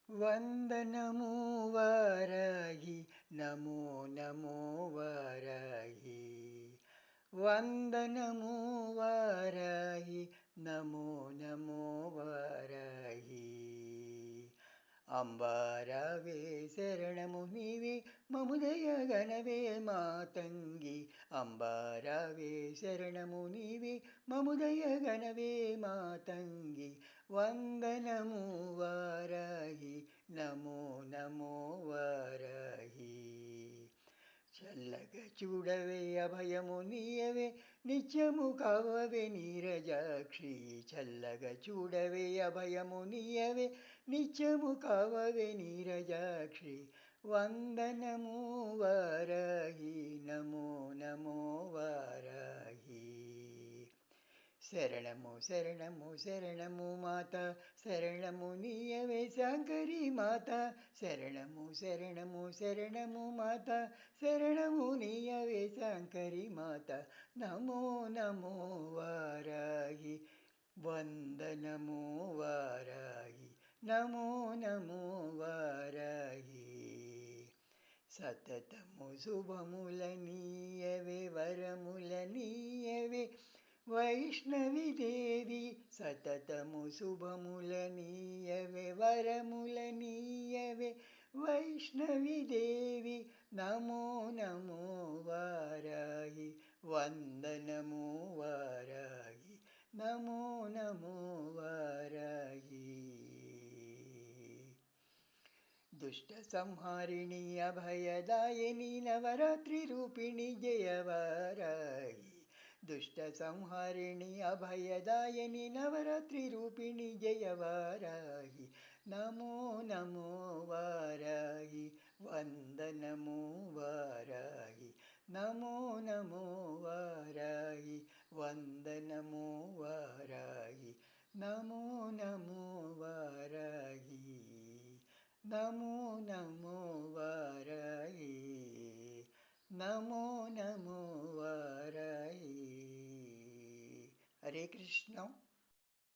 వందనము వారాహి నమో నమో వారాహి వందనము వారాహి నమో నమో వారాహి అంబారావే శరణము నీవే మముదయగనవే మాతంగి అంబారావే శరణము నీవే మముదయగనవే మాతంగి వందనము వారాహి నమో నమో వారాహి చల్లగా చూడవే అభయము నీయవే నిత్యము కావవే నీరజాక్షి చల్లగా చూడవే అభయము నీయవే నిత్యము కావవే నీరజాక్షి వందనము వారాహి నమో నమో వారాహి శరణము శరణము శరణము మాత శరణము నీయవే శంకరి మాత శరణము శరణము శరణము మాత శరణము నీయవే శంకరి మాత నమో నమో వారాహి వందనము వారాహి నమో నమో వారాహి సతతము శుభముల నీయవే వరముల నీయవే వైష్ణవి దేవి సతతము శుభముల నీయవే వరముల నీయవే వైష్ణవి దేవి నమో నమో వారాహి వందనము వారాహి నమో నమో వారాహి దుష్ట సంహారిణి అభయదాయిని నవరాత్రి రూపిణి జయవారాహి దుష్ట సంహారిణి అభయదాయని నవరాత్రి రూపిణి జయవారాహి నమో నమో వారాహి వందనము వారాహి నమో నమో వారాహి వందనము వారాహి నమో నమో వారాహి నమో నమో వారాహి నమో నమో వారాహి. హరే కృష్ణ.